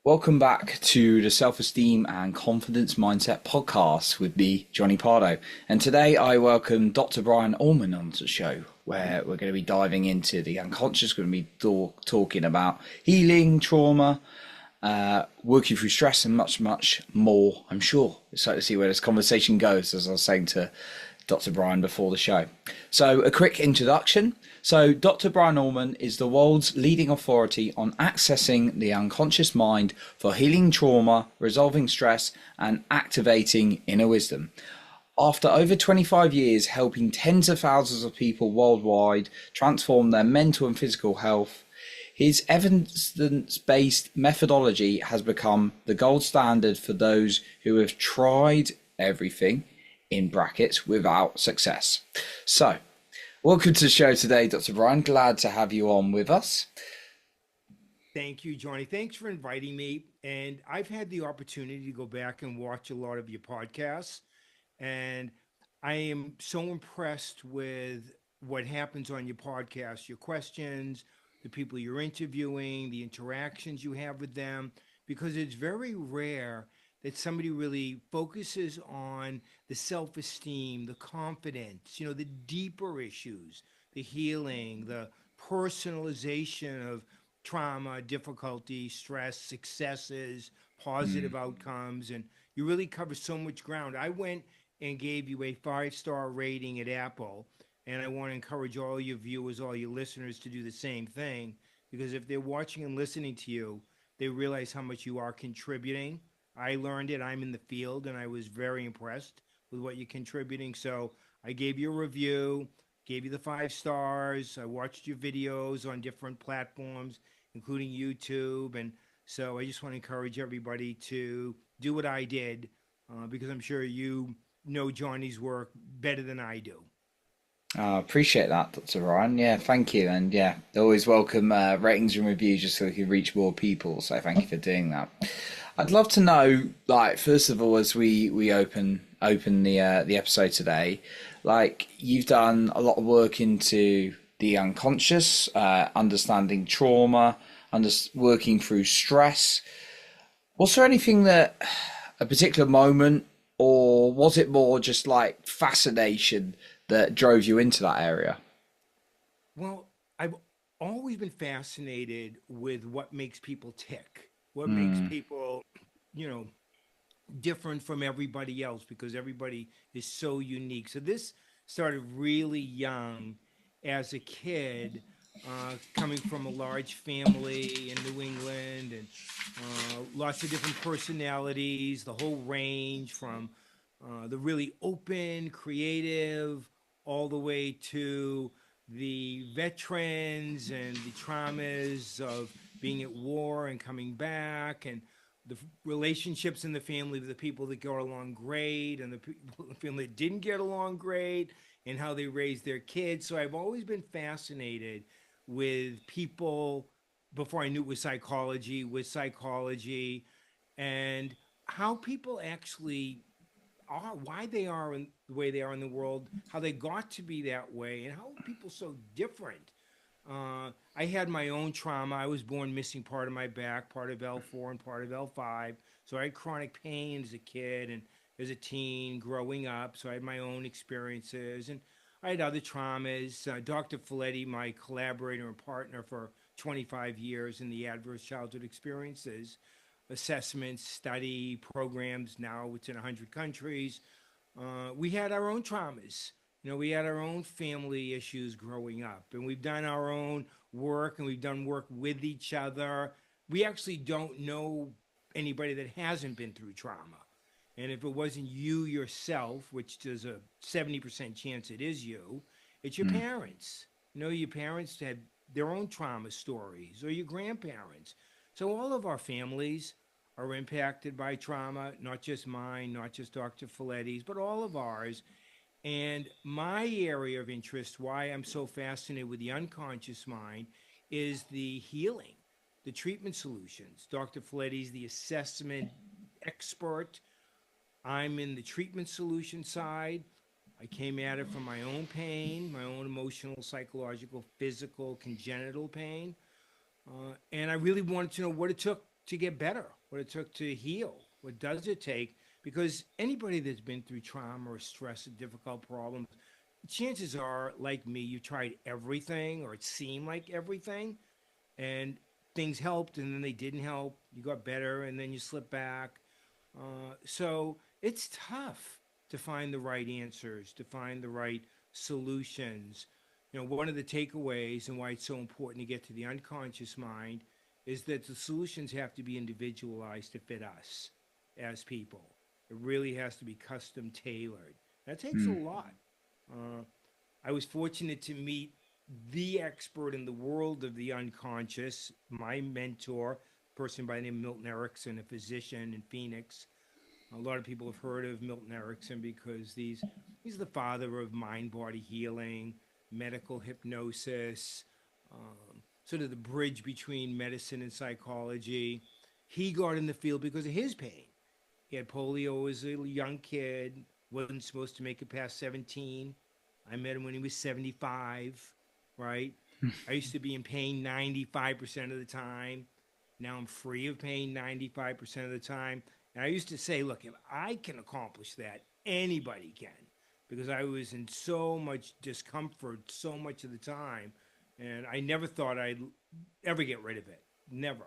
Welcome back to the Self-Esteem and Confidence Mindset podcast with me, Johnny Pardo. And today I welcome Dr. Brian Alman onto the show, where we're going to be diving into the unconscious. We're going to be talking about healing, trauma, working through stress, and much, much more, I'm sure. Excited to see where this conversation goes, as I was saying to Dr. Brian before the show. So a quick introduction. So Dr. Brian Alman is the world's leading authority on accessing the unconscious mind for healing trauma, resolving stress, and activating inner wisdom. After over 25 years helping tens of thousands of people worldwide transform their mental and physical health, his evidence-based methodology has become the gold standard for those who have tried everything, in brackets, without success. So, welcome to the show today, Dr. Brian. Glad to have you on with us. Thank you, Johnny. Thanks for inviting me. And I've had the opportunity to go back and watch a lot of your podcasts. And I am so impressed with what happens on your podcast, your questions, the people you're interviewing, the interactions you have with them, because it's very rare that somebody really focuses on the self-esteem, the confidence, the deeper issues, the healing, the personalization of trauma, difficulty, stress, successes, positive outcomes, and you really cover so much ground. I went and gave you a 5-star rating at Apple, and I want to encourage all your viewers, all your listeners to do the same thing, because if they're watching and listening to you, they realize how much you are contributing. I learned it. I'm in the field, and I was very impressed with what you're contributing. So I gave you a review, gave you the 5 stars. I watched your videos on different platforms, including YouTube. And so I just want to encourage everybody to do what I did, because I'm sure you know Johnny's work better than I do. I appreciate that, Dr. Ryan. Yeah, thank you. And yeah, always welcome ratings and reviews just so we can reach more people. So thank you for doing that. I'd love to know, like, first of all, as we open the episode today, like, you've done a lot of work into the unconscious, understanding trauma, working through stress. Was there anything that a particular moment, or was it more just like fascination that drove you into that area? Well, I've always been fascinated with what makes people tick, what makes people, you know, different from everybody else, because everybody is so unique. So this started really young as a kid, coming from a large family in New England, and lots of different personalities, the whole range from the really open, creative, all the way to the veterans and the traumas of being at war and coming back, and the relationships in the family, the people that go along great and the people in the family that didn't get along great, and how they raised their kids. So I've always been fascinated with people before I knew it was psychology, with psychology, and how people actually are, why they are in the way they are in the world, how they got to be that way, and how people so different. I had my own trauma. I was born missing part of my back, part of L4 and part of L5. So I had chronic pain as a kid and as a teen growing up. So I had my own experiences, and I had other traumas. Dr. Folletti, my collaborator and partner for 25 years in the adverse childhood experiences assessments, study programs. Now it's in 100 countries. We had our own traumas. We had our own family issues growing up, and we've done our own work, and we've done work with each other. We actually don't know anybody that hasn't been through trauma. And if it wasn't you yourself, which there's a 70% chance it is you, it's your parents. Your parents had their own trauma stories, or your grandparents. So all of our families are impacted by trauma, not just mine, not just Dr. Folletti's, but all of ours. And my area of interest, why I'm so fascinated with the unconscious mind, is the healing, the treatment solutions. Dr. Folletti's the assessment expert. I'm in the treatment solution side. I came at it from my own pain, my own emotional, psychological, physical, congenital pain. And I really wanted to know what it took to get better. what it took to heal. What does it take? Because anybody that's been through trauma or stress or difficult problems, chances are, like me, you tried everything or it seemed like everything, and things helped and then they didn't help. You got better and then you slipped back. So it's tough to find the right answers, to find the right solutions. One of the takeaways and why it's so important to get to the unconscious mind is that the solutions have to be individualized to fit us as people. It really has to be custom tailored. That takes a Mm. lot. Uh, I was fortunate to meet the expert in the world of the unconscious, my mentor, a person by the name of Milton Erickson, a physician in Phoenix. A lot of people have heard of Milton Erickson because he's the father of mind body healing, medical hypnosis, sort of the bridge between medicine and psychology. He got in the field because of his pain. He had polio as a young kid, wasn't supposed to make it past 17. I met him when he was 75, right? I used to be in pain 95% of the time. Now I'm free of pain 95% of the time. And I used to say, look, if I can accomplish that, anybody can. Because I was in so much discomfort so much of the time. And I never thought I'd ever get rid of it. Never.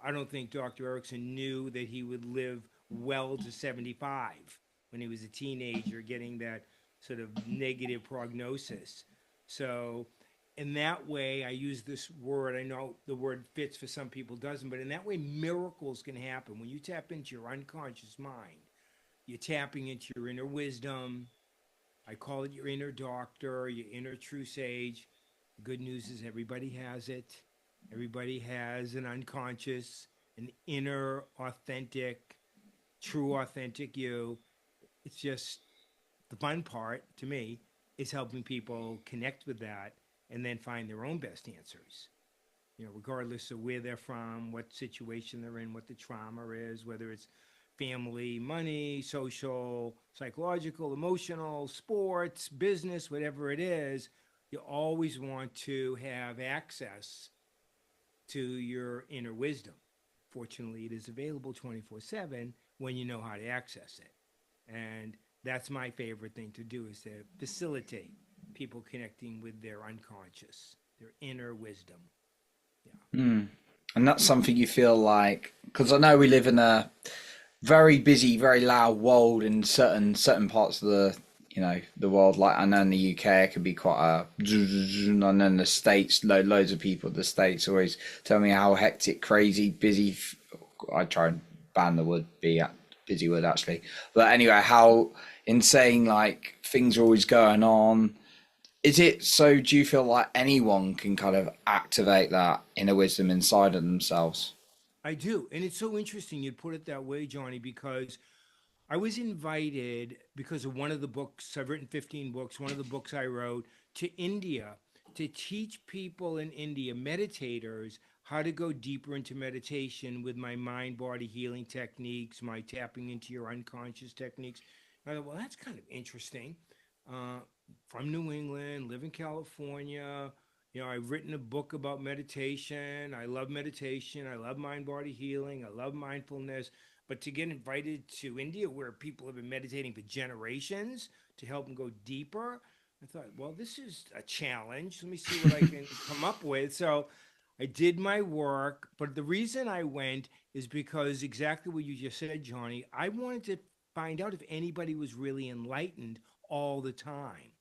I don't think Dr. Erickson knew that he would live well to 75 when he was a teenager, getting that sort of negative prognosis. So, in that way, I use this word. I know the word fits for some people, doesn't, but in that way, miracles can happen. When you tap into your unconscious mind, you're tapping into your inner wisdom. I call it your inner doctor, your inner true sage. The good news is everybody has it. Everybody has an unconscious, an inner, authentic, true, authentic you. It's just the fun part to me is helping people connect with that and then find their own best answers. Regardless of where they're from, what situation they're in, what the trauma is, whether it's family, money, social, psychological, emotional, sports, business, whatever it is, you always want to have access to your inner wisdom. Fortunately, it is available 24/7 when you know how to access it. And that's my favorite thing to do, is to facilitate people connecting with their unconscious, their inner wisdom. Yeah. Mm. And that's something you feel like, because I know we live in a very busy, very loud world in certain parts of the world. Like I know in the UK, it could be quite a, and then the States, loads of people. The States always tell me how hectic, crazy, busy. I try and ban the word be at busy word actually, but anyway, how insane like things are always going on. Is it so? Do you feel like anyone can kind of activate that inner wisdom inside of themselves? I do. And it's so interesting you'd put it that way, Johnny, because I was invited because of one of the books. I've written 15 books. One of the books I wrote to India to teach people in India, meditators, how to go deeper into meditation with my mind body healing techniques, my tapping into your unconscious techniques. And I thought, well, that's kind of interesting. Uh, from New England, live in California. I've written a book about meditation. I love meditation. I love mind body healing. I love mindfulness. But to get invited to India, where people have been meditating for generations, to help them go deeper, I thought, well, this is a challenge. Let me see what I can come up with. So I did my work. But the reason I went is because exactly what you just said, Johnny. I wanted to find out if anybody was really enlightened all the time.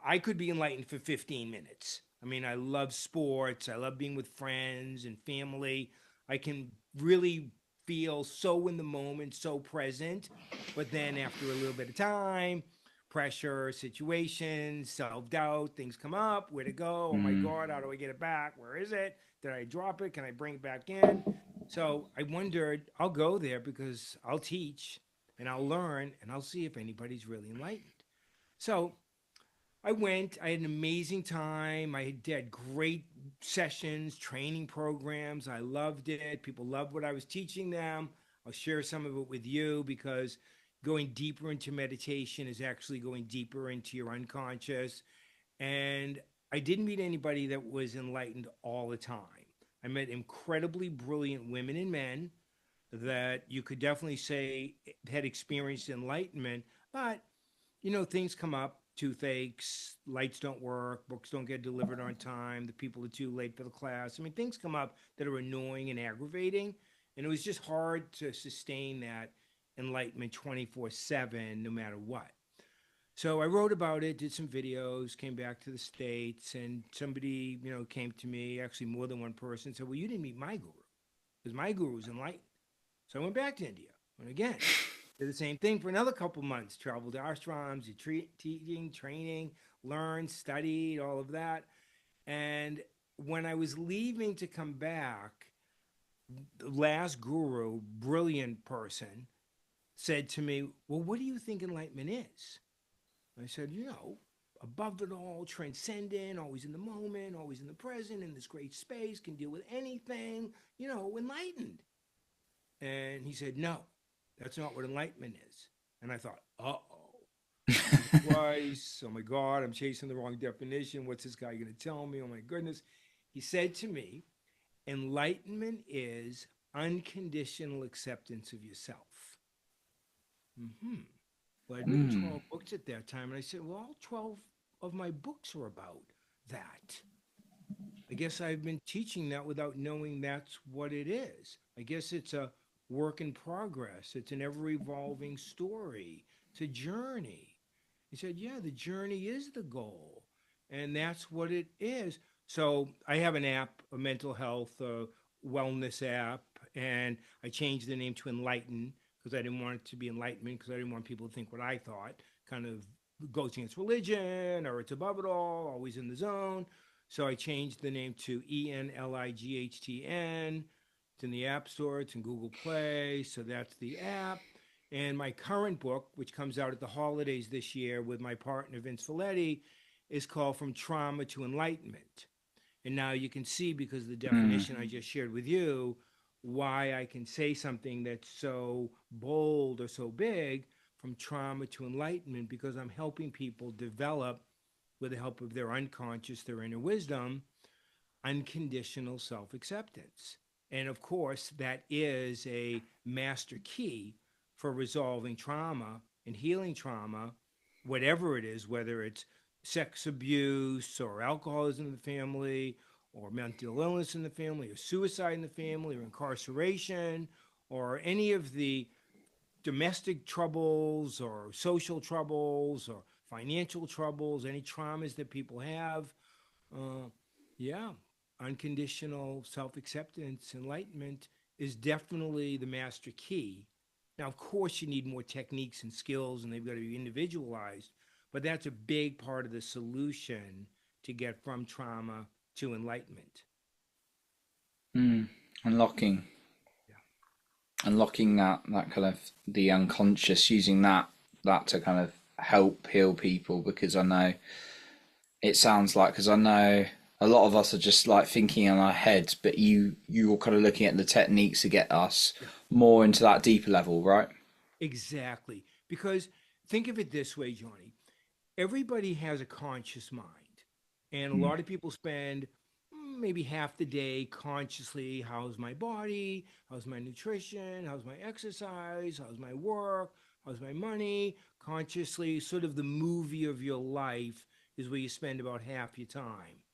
I could be enlightened for 15 minutes. I mean, I love sports. I love being with friends and family. I can really feel so in the moment, so present. But then after a little bit of time, pressure, situations, self doubt, things come up. Where to go? Oh my Mm. God, how do I get it back? Where is it? Did I drop it? Can I bring it back in? So I wondered, I'll go there because I'll teach and I'll learn and I'll see if anybody's really enlightened. So I went. I had an amazing time. I did great sessions, training programs. I loved it. People loved what I was teaching them. I'll share some of it with you because going deeper into meditation is actually going deeper into your unconscious. And I didn't meet anybody that was enlightened all the time. I met incredibly brilliant women and men. that you could definitely say had experienced enlightenment, but things come up, toothaches, lights don't work, books don't get delivered on time, the people are too late for the class. I mean, things come up that are annoying and aggravating. And it was just hard to sustain that enlightenment 24/7, no matter what. So I wrote about it, did some videos, came back to the States, and somebody, came to me, actually more than one person, said, well, you didn't meet my guru, because my guru was enlightened. So I went back to India. And again, did the same thing for another couple months, traveled to ashrams, did teaching, training, learned, studied, all of that. And when I was leaving to come back, the last guru, brilliant person, said to me, well, what do you think enlightenment is? I said, above it all, transcendent, always in the moment, always in the present, in this great space, can deal with anything, enlightened. And he said, no, that's not what enlightenment is. And I thought, twice. Oh my God, I'm chasing the wrong definition. What's this guy going to tell me? Oh my goodness. He said to me, enlightenment is unconditional acceptance of yourself. Well, I'd written 12 books at that time. And I said, well, all 12 of my books are about that. I guess I've been teaching that without knowing that's what it is. I guess it's a work in progress. It's an ever evolving story. It's a journey. He said, yeah, the journey is the goal. And that's what it is. So I have an app, a mental health wellness app, and I changed the name to Enlighten because I didn't want it to be enlightenment because I didn't want people to think what I thought, kind of goes against religion or it's above it all, always in the zone. So I changed the name to ENLIGHTN. It's in the App Store, it's in Google Play. So that's the app. And my current book, which comes out at the holidays this year with my partner, Vince Folletti, is called From Trauma to Enlightenment. And now you can see, because of the definition I just shared with you, why I can say something that's so bold or so big, from trauma to enlightenment, because I'm helping people develop, with the help of their unconscious, their inner wisdom, unconditional self-acceptance. And of course, that is a master key for resolving trauma and healing trauma, whatever it is, whether it's sex abuse or alcoholism in the family or mental illness in the family or suicide in the family or incarceration or any of the domestic troubles or social troubles or financial troubles, any traumas that people have. Yeah, unconditional self acceptance, enlightenment is definitely the master key. Now, of course, you need more techniques and skills, and they've got to be individualized, but that's a big part of the solution to get from trauma to enlightenment. Unlocking, Yeah. unlocking that kind of the unconscious, using that to kind of help heal people. Because I know it sounds like, because I know a lot of us are just like thinking in our heads, but you're kind of looking at the techniques to get us Yeah. more into that deeper level, right? Exactly. Because think of it this way, Johnny. Everybody has a conscious mind. And a lot of people spend maybe half the day consciously, how's my body? How's my nutrition? How's my exercise? How's my work? How's my money? Consciously, sort of the movie of your life is where you spend about half your time.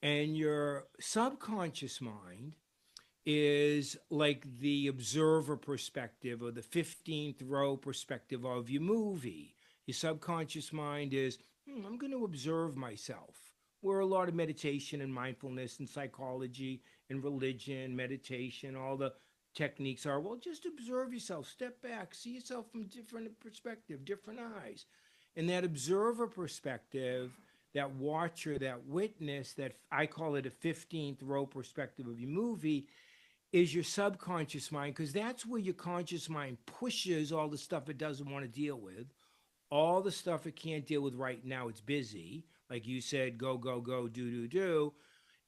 And your subconscious mind is like the observer perspective or the 15th row perspective of your movie. Your subconscious mind is, I'm going to observe myself. Where a lot of meditation and mindfulness and psychology and religion, meditation, all the techniques are, well, just observe yourself, step back, see yourself from different perspective, different eyes. And that observer perspective, that watcher, that witness, that I call it a 15th row perspective of your movie, is your subconscious mind, because that's where your conscious mind pushes all the stuff it doesn't want to deal with, all the stuff it can't deal with right now. It's busy. Like you said, go, go, go, do.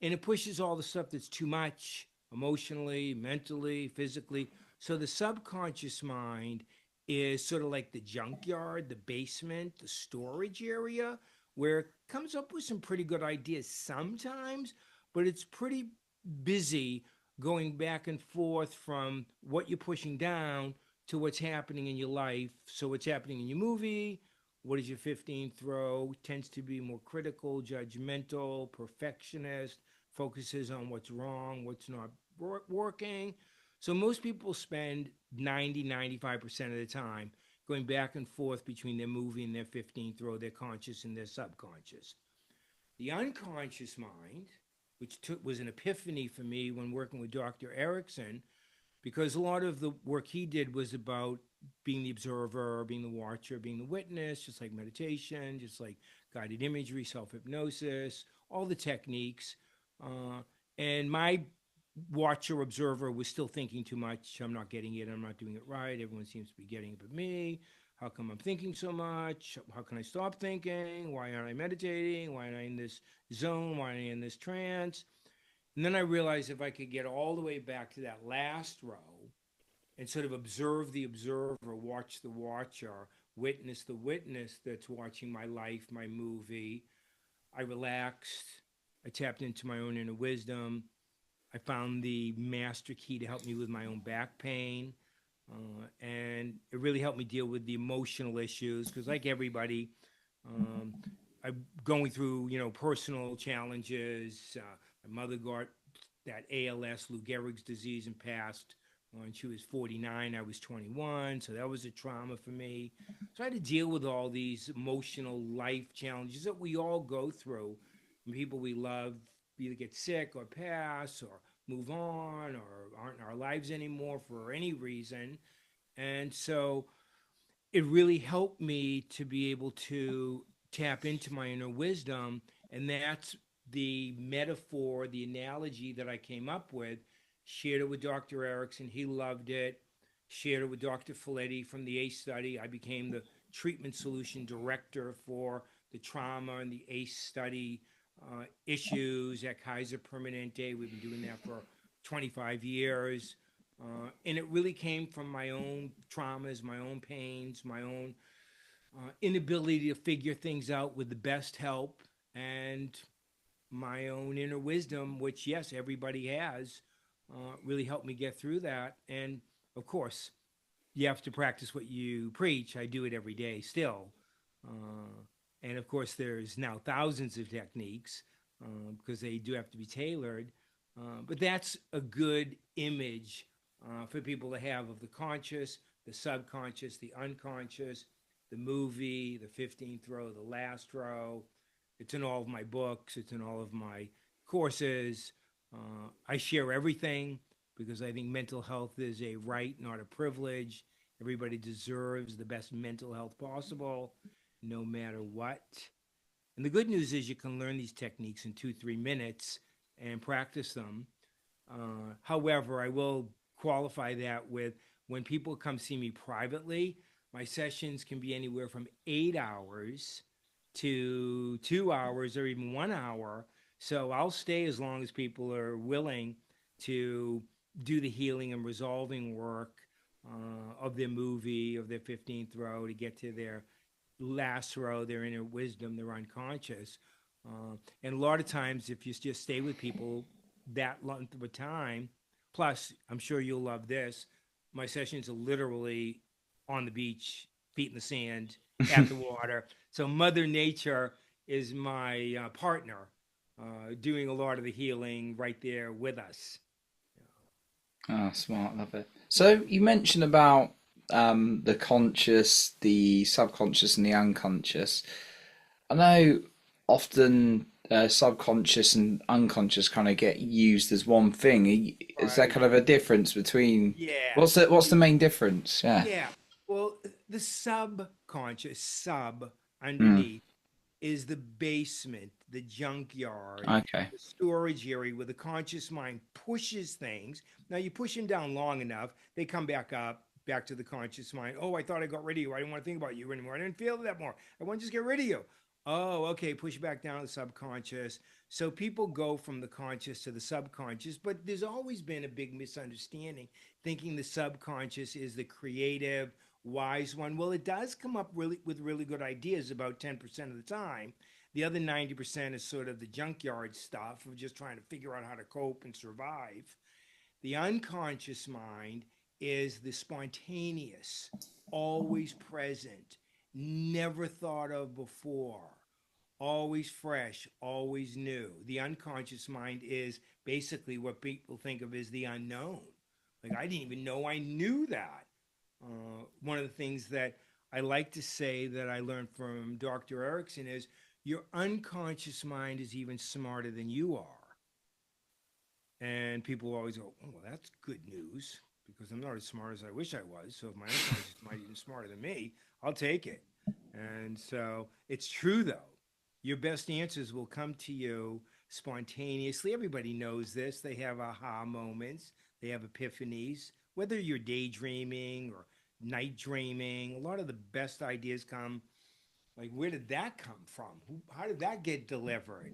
And it pushes all the stuff that's too much emotionally, mentally, physically. So the subconscious mind is sort of like the junkyard, the basement, the storage area, where it comes up with some pretty good ideas sometimes, but it's pretty busy going back and forth from what you're pushing down to what's happening in your life. So what's happening in your movie, what is your 15th throw, tends to be more critical, judgmental, perfectionist, focuses on what's wrong, what's not working. So most people spend 95% of the time going back and forth between their movie and their 15th throw, their conscious and their subconscious. The unconscious mind, was an epiphany for me when working with Dr. Erickson, because a lot of the work he did was about being the observer, being the watcher, being the witness, just like meditation, just like guided imagery, self hypnosis, all the techniques. Uh, and my watcher observer was still thinking too much. I'm not getting it. I'm not doing it right. Everyone seems to be getting it but me. How come I'm thinking so much? How can I stop thinking? Why aren't I meditating? Why am I in this zone? Why am I in this trance? And then I realized if I could get all the way back to that last row and sort of observe the observer, watch the watcher, witness the witness that's watching my life, my movie, I relaxed. I tapped into my own inner wisdom. I found the master key to help me with my own back pain. And it really helped me deal with the emotional issues because, like everybody, um, I'm going through, personal challenges. My mother got that ALS, Lou Gehrig's disease, and passed when she was 49. I was 21. So that was a trauma for me. So I had to deal with all these emotional life challenges that we all go through. And people we love either get sick or pass or move on or aren't in our lives anymore for any reason. And so it really helped me to be able to tap into my inner wisdom. And that's the metaphor, the analogy that I came up with. Shared it with Dr. Erickson. He loved it. Shared it with Dr. Folletti from the ACE study. I became the treatment solution director for the trauma and the ACE study issues at Kaiser Permanente. We've been doing that for 25 years. And it really came from my own traumas, my own pains, my own inability to figure things out with the best help, and my own inner wisdom, which, yes, everybody has, really helped me get through that. And of course, you have to practice what you preach. I do it every day still. And of course, there's now thousands of techniques because they do have to be tailored. But that's a good image for people to have of the conscious, the subconscious, the unconscious, the movie, the 15th row, the last row. It's in all of my books, it's in all of my courses. I share everything because I think mental health is a right, not a privilege. Everybody deserves the best mental health possible, no matter what. And the good news is you can learn these techniques in 2, 3 minutes and practice them. However, I will qualify that with when people come see me privately, my sessions can be anywhere from 8 hours to 2 hours or even 1 hour. So I'll stay as long as people are willing to do the healing and resolving work of their movie, of their 15th row to get to their last row, their inner wisdom, their unconscious. And a lot of times, if you just stay with people that length of a time, plus, I'm sure you'll love this, my sessions are literally on the beach, feet in the sand, at the water. So Mother Nature is my partner, doing a lot of the healing right there with us. Ah, smart, love it. So you mentioned about the conscious, the subconscious, and the unconscious. I know often subconscious and unconscious kind of get used as one thing. Is there Right. kind of a difference between Yeah. what's the main difference? Yeah. Yeah. Well, the subconscious, sub Mm, underneath, is the basement, the junkyard, okay. the storage area where the conscious mind pushes things. Now you push them down long enough, they come back up, back to the conscious mind. Oh, I thought I got rid of you. I didn't want to think about you anymore. I didn't feel that more. I want to just get rid of you. Oh, okay, push back down to the subconscious. So people go from the conscious to the subconscious, but there's always been a big misunderstanding, thinking the subconscious is the creative, wise one. Well, it does come up really with really good ideas about 10% of the time. The other 90% is sort of the junkyard stuff of just trying to figure out how to cope and survive. The unconscious mind is the spontaneous, always present, never thought of before, always fresh, always new. The unconscious mind is basically what people think of as the unknown. Like, I didn't even know I knew that. One of the things that I like to say that I learned from Dr. Erickson is your unconscious mind is even smarter than you are. And people always go, oh, well, that's good news because I'm not as smart as I wish I was. So if my unconscious mind is even smarter than me, I'll take it. And so it's true, though. Your best answers will come to you spontaneously. Everybody knows this. They have aha moments, they have epiphanies, whether you're daydreaming or night dreaming. A lot of the best ideas come like, where did that come from? How did that get delivered?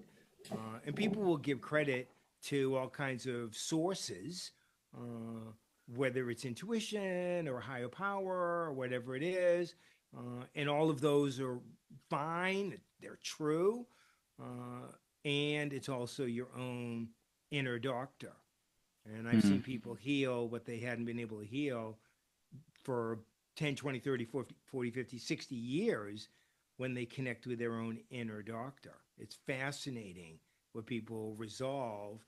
And people will give credit to all kinds of sources, uh, whether it's intuition or higher power or whatever it is. And all of those are fine, they're true. And it's also your own inner doctor. And I've Mm. seen people heal what they hadn't been able to heal for 10, 20, 30, 40, 50, 60 years when they connect with their own inner doctor. It's fascinating what people resolve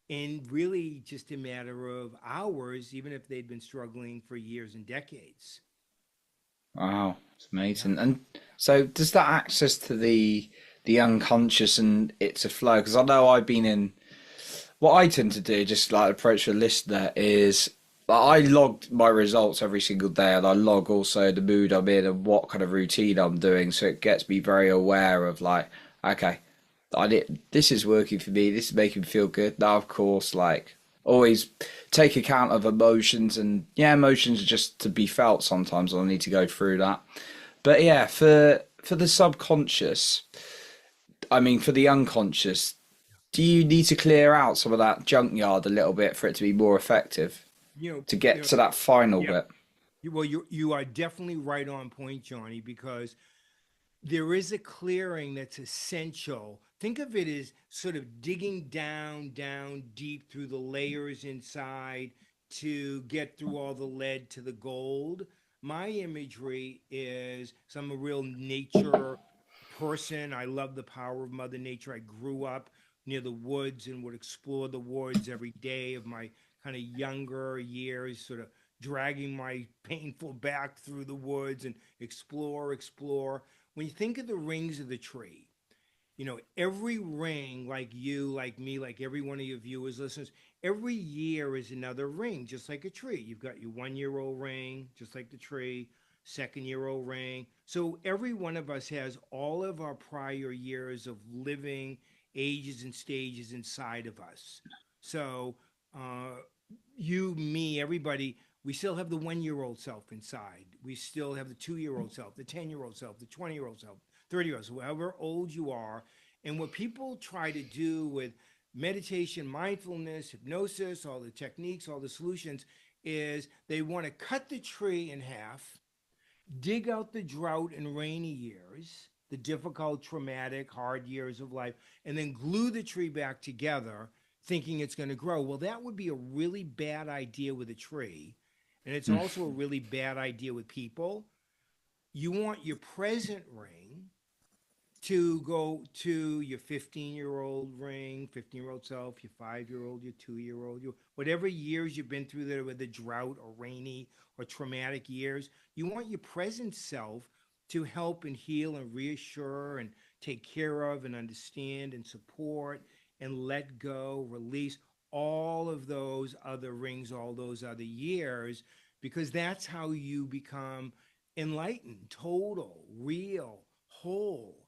in really just a matter of hours, even if they'd been struggling for years and decades. Wow, it's Yeah. amazing. And so, does that access to the unconscious and it's a flow? Because I know I've been in what I tend to do, just like approach a listener, is like, I log my results every single day, and I log also the mood I'm in and what kind of routine I'm doing. So it gets me very aware of like, okay, this is working for me. This is making me feel good. Now, of course, like always take account of emotions, and yeah, emotions are just to be felt. Sometimes I need to go through that. But yeah, for the subconscious, I mean, for the unconscious, do you need to clear out some of that junkyard a little bit for it to be more effective You know, to get to that final yeah. bit? Well, you are definitely right on point, Johnny, because there is a clearing that's essential. Think of it as sort of digging down deep through the layers inside to get through all the lead to the gold. My imagery is, so I'm a real nature person. I love the power of Mother Nature. I grew up near the woods and would explore the woods every day of my kind of younger years, sort of dragging my painful back through the woods and explore. When you think of the rings of the tree, every ring, like you, like me, like every one of your viewers, listeners, every year is another ring, just like a tree. You've got your 1 year old ring, just like the tree, 2nd year old ring. So every one of us has all of our prior years of living ages and stages inside of us. So, uh, you, me, everybody, we still have the 1 year old self inside. We still have the 2 year old self, the 10 year old self, the 20 year old self, 30 years, however old you are. And what people try to do with meditation, mindfulness, hypnosis, all the techniques, all the solutions, is they want to cut the tree in half, dig out the drought and rainy years, the difficult, traumatic, hard years of life, and then glue the tree back together, thinking it's going to grow. Well, that would be a really bad idea with a tree. And it's also a really bad idea with people. You want your present ring to go to your 15-year-old ring, 15-year-old self, your 5 year old, your 2 year old, whatever years you've been through there with the drought or rainy or traumatic years. You want your present self to help and heal and reassure and take care of and understand and support and let go, release all of those other rings, all those other years, because that's how you become enlightened, total, real, whole.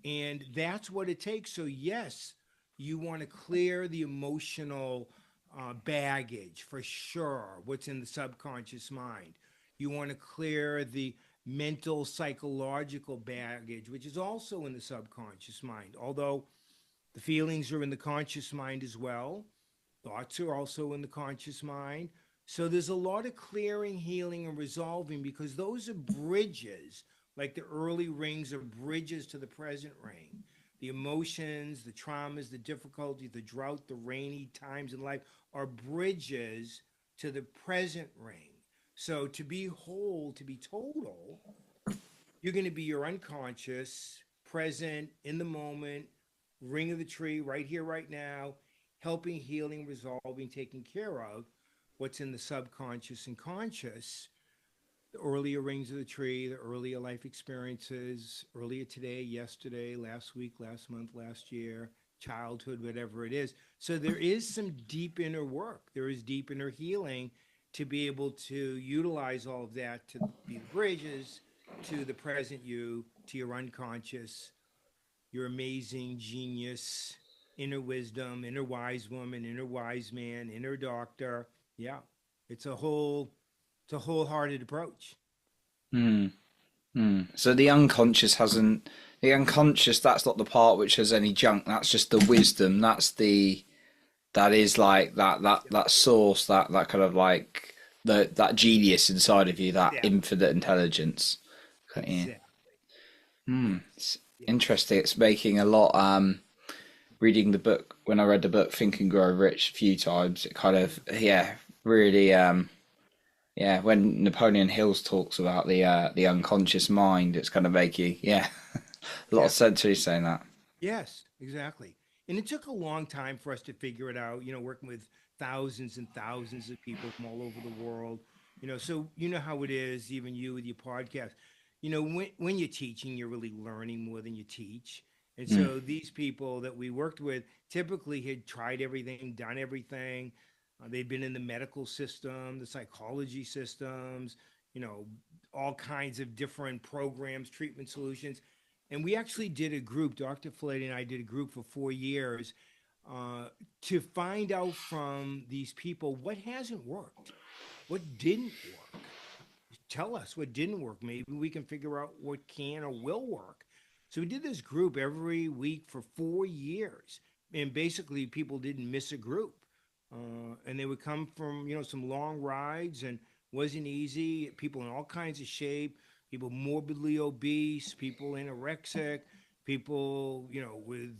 And that's what it takes. So, yes, you want to clear the emotional baggage for sure, what's in the subconscious mind. You want to clear the mental, psychological baggage, which is also in the subconscious mind. Although the feelings are in the conscious mind as well, thoughts are also in the conscious mind. So there's a lot of clearing, healing, and resolving because those are bridges, like the early rings are bridges to the present ring. the emotions, the traumas, the difficulties, the drought, the rainy times in life are bridges to the present ring. So to be whole, to be total, you're going to be your unconscious, present, in the moment, ring of the tree, right here, right now, helping, healing, resolving, taking care of what's in the subconscious and conscious, the earlier rings of the tree, the earlier life experiences, earlier today, yesterday, last week, last month, last year, childhood, whatever it is. So there is some deep inner work. There is deep inner healing to be able to utilize all of that to be the bridges to the present you, to your unconscious, your amazing genius, inner wisdom, inner wise woman, inner wise man, inner doctor. Yeah. It's a wholehearted approach. Mm. So the unconscious hasn't, the unconscious, that's not the part which has any junk. That's just the wisdom. That is like that source, that kind of like that genius inside of you, that Exactly. infinite intelligence. Okay, Exactly. yeah. Yes. It's Yes. interesting. It's making a lot. Reading the book, when I read the book Think and Grow Rich a few times, it kind of, yeah, really yeah, when Napoleon Hills talks about the unconscious mind, it's kind of making, yeah, a lot of Exactly. sense when he's saying that. Yes, exactly. And it took a long time for us to figure it out, working with thousands and thousands of people from all over the world. So you know how it is, even you with your podcast. When you're teaching, you're really learning more than you teach. And Mm. so these people that we worked with typically had tried everything, done everything. They'd been in the medical system, the psychology systems, you know, all kinds of different programs, treatment solutions. And we actually did a group, Dr. Filletti and I did a group for 4 years uh, to find out from these people what hasn't worked, what didn't work. Tell us what didn't work. Maybe we can figure out what can or will work. So we did this group every week for 4 years. And basically, people didn't miss a group. And they would come from, some long rides and wasn't easy. People in all kinds of shape, people morbidly obese, people anorexic, people, with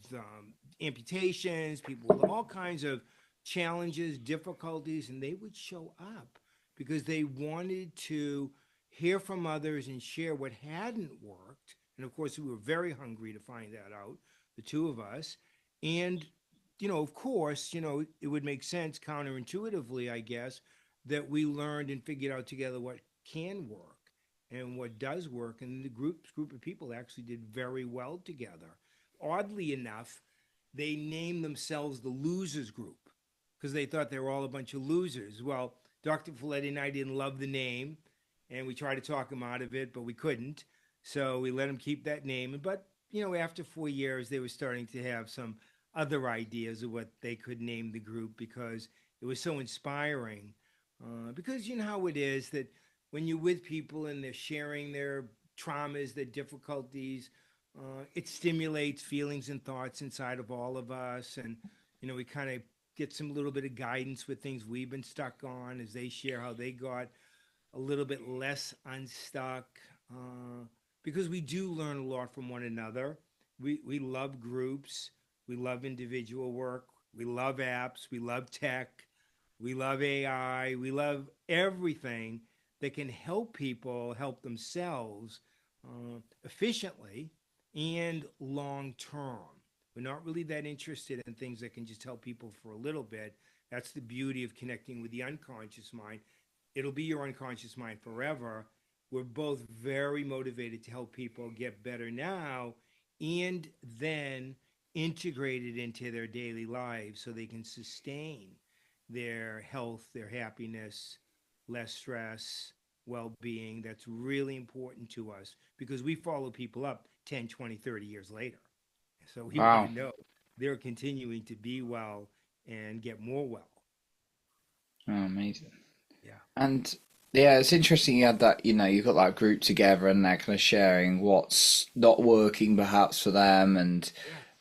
amputations, people with all kinds of challenges, difficulties, and they would show up because they wanted to hear from others and share what hadn't worked. And of course, we were very hungry to find that out, the two of us. And, of course, it would make sense counterintuitively, I guess, that we learned and figured out together what can work and what does work. And the group of people actually did very well together. Oddly enough, they named themselves the losers group because they thought they were all a bunch of losers. Well, Dr. Folletti and I didn't love the name, and we tried to talk him out of it, but we couldn't. So we let him keep that name. But, after 4 years, they were starting to have some other ideas of what they could name the group because it was so inspiring. Because you know how it is that when you're with people and they're sharing their traumas, their difficulties, it stimulates feelings and thoughts inside of all of us. And, we kind of get some little bit of guidance with things we've been stuck on as they share how they got a little bit less unstuck because we do learn a lot from one another. We love groups, we love individual work, we love apps, we love tech, we love AI, we love everything that can help people help themselves efficiently and long term. We're not really that interested in things that can just help people for a little bit. That's the beauty of connecting with the unconscious mind. It'll be your unconscious mind forever. We're both very motivated to help people get better now and then integrate it into their daily lives so they can sustain their health, their happiness, less stress, well being. That's really important to us because we follow people up 10, 20, 30 years later. So we want to Wow. know they're continuing to be well and get more well. Oh, amazing. Yeah. And yeah, it's interesting you had that, you've got that group together and they're kind of sharing what's not working perhaps for them and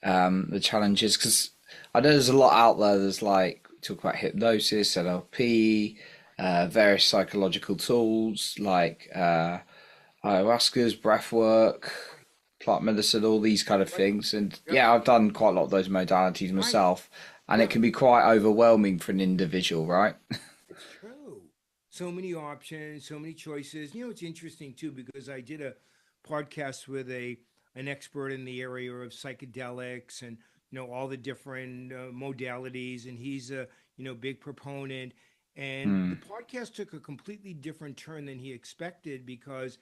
Yeah. the challenges. Because I know there's a lot out there. There's like, talk about hypnosis, NLP, various psychological tools like ayahuasca's breath work, plant medicine, all these kind of Right. things. And Yep. yeah, I've done quite a lot of those modalities Right. myself, and it Yep. can be quite overwhelming for an individual, right? It's true. So many options, so many choices. It's interesting too because I did a podcast with an expert in the area of psychedelics and all the different modalities, and he's a big proponent. And the Mm, podcast took a completely different turn than he expected because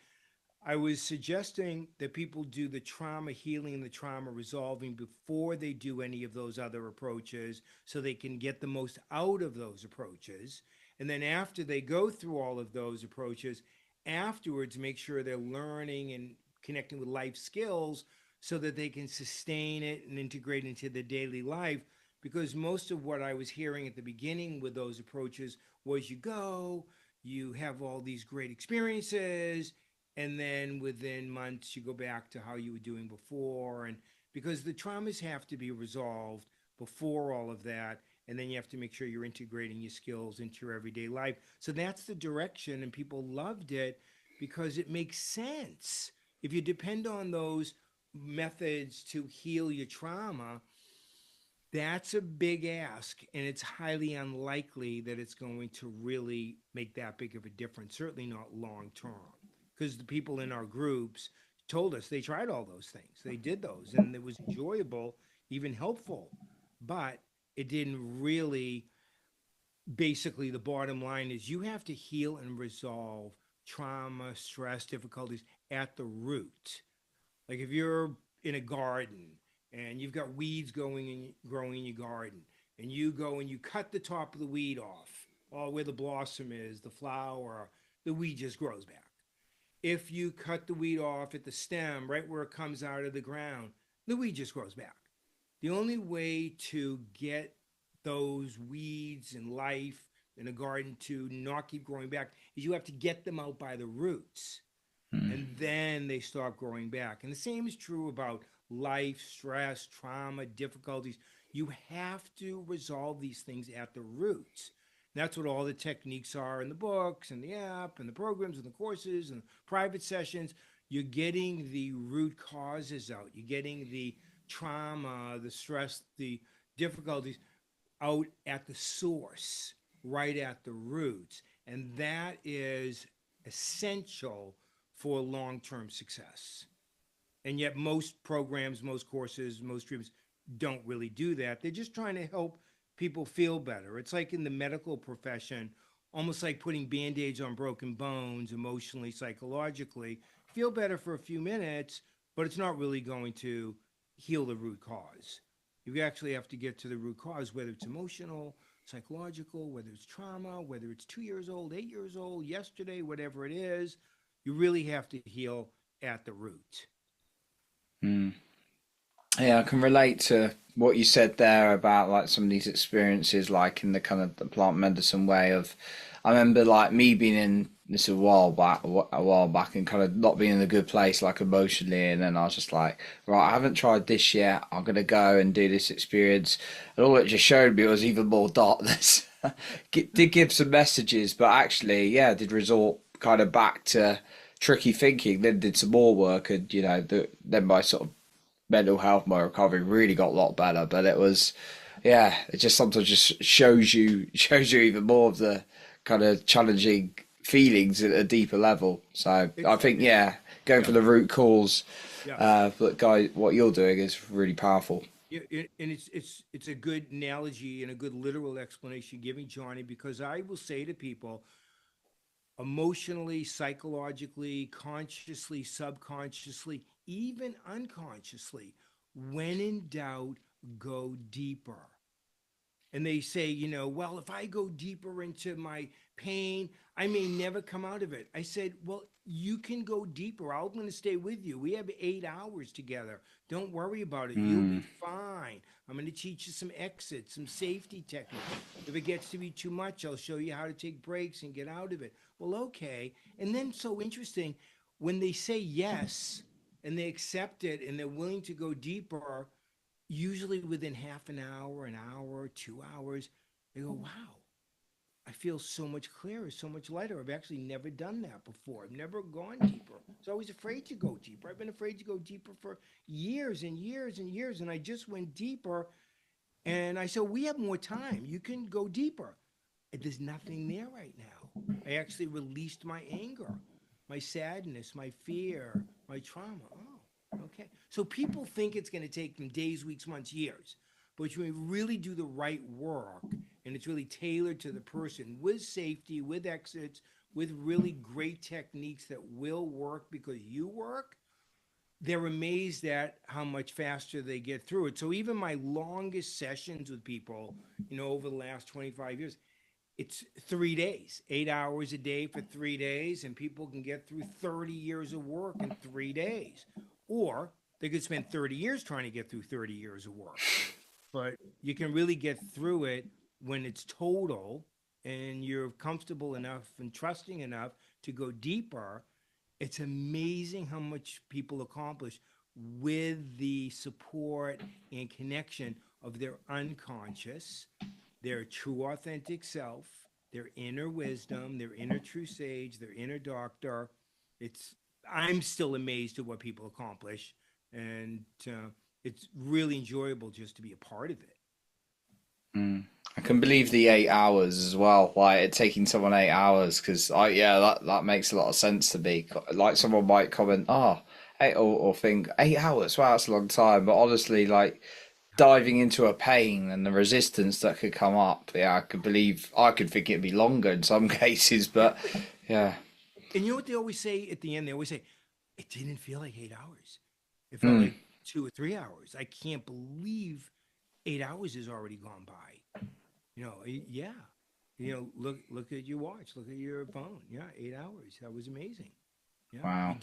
I was suggesting that people do the trauma healing and the trauma resolving before they do any of those other approaches so they can get the most out of those approaches. And then after they go through all of those approaches, afterwards, make sure they're learning and connecting with life skills so that they can sustain it and integrate into their daily life. Because most of what I was hearing at the beginning with those approaches was you go, you have all these great experiences, and then within months you go back to how you were doing before, and because the traumas have to be resolved before all of that, and then you have to make sure you're integrating your skills into your everyday life. So that's the direction, and people loved it because it makes sense. If you depend on those methods to heal your trauma, that's a big ask, and it's highly unlikely that it's going to really make that big of a difference, certainly not long term. Because the people in our groups told us they tried all those things, they did those, and it was enjoyable, even helpful, but it didn't really. Basically, the bottom line is you have to heal and resolve trauma, stress, difficulties at the root. Like if you're in a garden and you've got weeds growing in your garden, and you go and you cut the top of the weed off, or where the blossom is, the flower, the weed just grows back. If you cut the weed off at the stem, right where it comes out of the ground, the weed just grows back. The only way to get those weeds in life in a garden to not keep growing back is you have to get them out by the roots, mm, and then they start growing back. And the same is true about life, stress, trauma, difficulties. You have to resolve these things at the roots. That's what all the techniques are in the books and the app and the programs and the courses and private sessions. You're getting the root causes out. You're getting the trauma, the stress, the difficulties out at the source, right at the roots. And that is essential for long term success. And yet, most programs, most courses, most treatments don't really do that. They're just trying to help people feel better. It's like in the medical profession, almost like putting band aids on broken bones emotionally, psychologically. Feel better for a few minutes, but it's not really going to heal the root cause. You actually have to get to the root cause, whether it's emotional, psychological, whether it's trauma, whether it's 2 years old, 8 years old, yesterday, whatever it is. You really have to heal at the root. mm. Yeah, I can relate to what you said there about like some of these experiences, like in the kind of the plant medicine way of. I remember like me being in this a while back, and kind of not being in a good place, like emotionally, and then I was just like, right, I haven't tried this yet. I'm gonna go and do this experience, and all it just showed me was even more darkness. Did give some messages, but actually, yeah, did resort kind of back to tricky thinking. Then did some more work, and then my sort of mental health, my recovery really got a lot better. But it was, yeah, it just sometimes just shows you even more of the kind of challenging feelings at a deeper level. So I think, It, yeah, going yeah, for the root cause, yeah. but guy, what you're doing is really powerful. And it's a good analogy and a good literal explanation you're giving, Johnny, because I will say to people, emotionally, psychologically, consciously, subconsciously, even unconsciously, when in doubt, go deeper. And they say, well, if I go deeper into my pain, I may never come out of it. I said, well, you can go deeper. I'm going to stay with you. We have 8 hours together. Don't worry about it. You'll be Mm, fine. I'm going to teach you some exits, some safety techniques. If it gets to be too much, I'll show you how to take breaks and get out of it. Well, okay. And then, so interesting, when they say yes and they accept it and they're willing to go deeper, usually within half an hour, 2 hours, they go, wow, I feel so much clearer, so much lighter. I've actually never done that before. I've never gone deeper. I was always afraid to go deeper. I've been afraid to go deeper for years and years and years. And I just went deeper. And I said, we have more time. You can go deeper. And there's nothing there right now. I actually released my anger, my sadness, my fear, my trauma. Oh, okay. So people think it's going to take them days, weeks, months, years. But when you really do the right work and it's really tailored to the person with safety, with exits, with really great techniques that will work because you work, they're amazed at how much faster they get through it. So even my longest sessions with people, over the last 25 years, it's 3 days, 8 hours a day for 3 days, and people can get through 30 years of work in 3 days. Or they could spend 30 years trying to get through 30 years of work. But you can really get through it when it's total and you're comfortable enough and trusting enough to go deeper. It's amazing how much people accomplish with the support and connection of their unconscious, their true authentic self, their inner wisdom, their inner true sage, their inner doctor. It's I'm still amazed at what people accomplish, and it's really enjoyable just to be a part of it. I can believe the 8 hours as well. Like it taking someone 8 hours, because yeah, that makes a lot of sense to me. Like someone might comment, oh, eight, or think 8 hours. Wow, that's a long time. But honestly, like diving into a pain and the resistance that could come up, yeah, I could think it'd be longer in some cases. But Exactly. yeah, And you know what they always say at the end? They always say, it didn't feel like 8 hours. It felt mm, like 2 or 3 hours. I can't believe 8 hours has already gone by. Yeah. Look at your watch. Look at your phone. Yeah, 8 hours. That was amazing. Yeah, wow.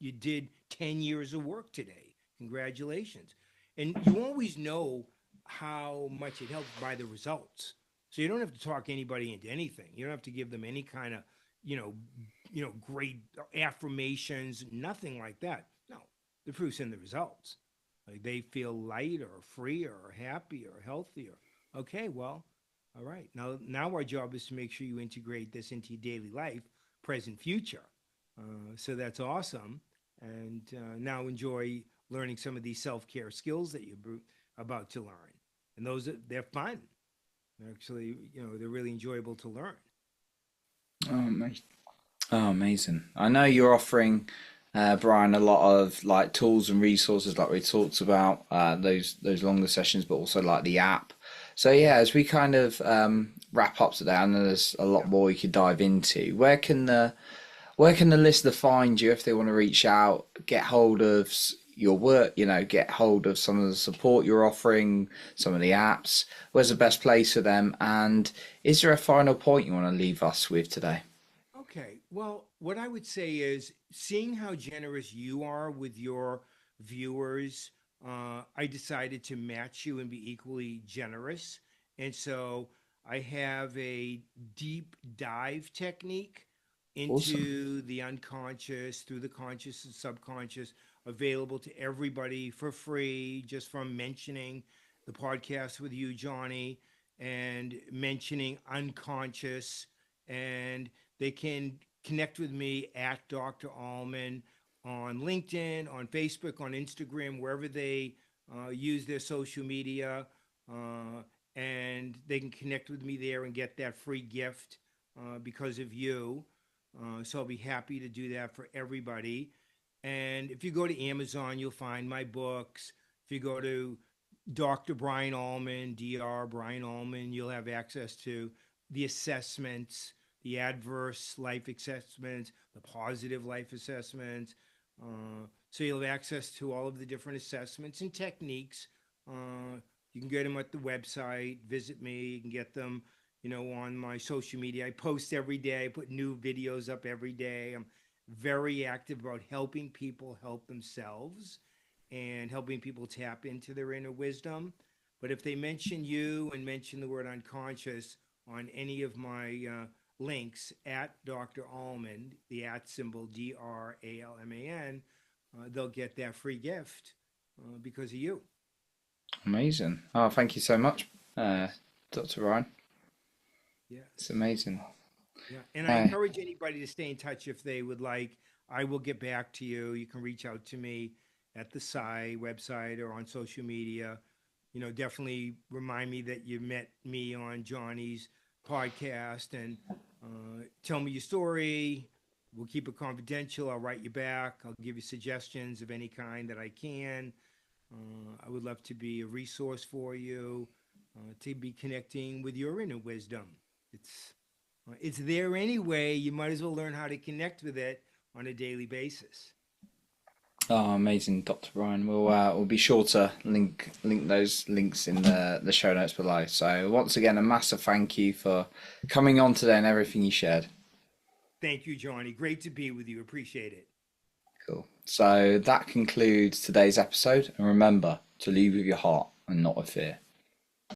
you did 10 years of work today. Congratulations. And you always know how much it helps by the results. So you don't have to talk anybody into anything. You don't have to give them any kind of, you know, great affirmations, nothing like that. No, the proof's in the results. Like they feel lighter, freer, happier, healthier. Okay, well, all right. Now our job is to make sure you integrate this into your daily life, present, future. So that's awesome. And now enjoy learning some of these self care skills that you're about to learn. And they're fun. Actually, they're really enjoyable to learn. Oh, oh, amazing. I know you're offering Brian a lot of like tools and resources like we talked about those longer sessions, but also like the app. So yeah, as we kind of wrap up today, I know there's a lot Yeah. more we could dive into. Where can the listener find you if they want to reach out, get hold of your work, get hold of some of the support you're offering, some of the apps? Where's the best place for them? And is there a final point you want to leave us with today? Okay. Well, what I would say is seeing how generous you are with your viewers, I decided to match you and be equally generous. And so I have a deep dive technique Awesome. into the unconscious through the conscious and subconscious available to everybody for free just from mentioning the podcast with you, Johnny, and mentioning unconscious, and they can connect with me at Dr. Alman on LinkedIn, on Facebook, on Instagram, wherever they use their social media. Uh, and they can connect with me there and get that free gift because of you. So I'll be happy to do that for everybody. And if you go to Amazon, you'll find my books. If you go to Dr. Brian Allman, Dr. Brian Allman, you'll have access to the assessments, the adverse life assessments, the positive life assessments. So you'll have access to all of the different assessments and techniques. You can get them at the website, visit me, you can get them, on my social media. I post every day, I put new videos up every day. I'm very active about helping people help themselves and helping people tap into their inner wisdom. But if they mention you and mention the word unconscious on any of my links at Dr. Allman, the at symbol DRALMAN, they'll get that free gift because of you. Amazing. Oh, thank you so much, Dr. Ryan. It's Yes. amazing. Yeah. And I Uh, encourage anybody to stay in touch if they would like. I will get back to you. You can reach out to me at the site website or on social media. Definitely remind me that you met me on Johnny's podcast and tell me your story. We'll keep it confidential. I'll write you back. I'll give you suggestions of any kind that I can. I would love to be a resource for you, to be connecting with your inner wisdom. It's it's there anyway. You might as well learn how to connect with it on a daily basis. oh, amazing, Dr. Brian. We'll be sure to link those links in the show notes below. So once again, a massive thank you for coming on today and everything you shared. Thank you, Johnny. Great to be with you. Appreciate it. Cool. So that concludes today's episode, and remember to lead with your heart and not with fear.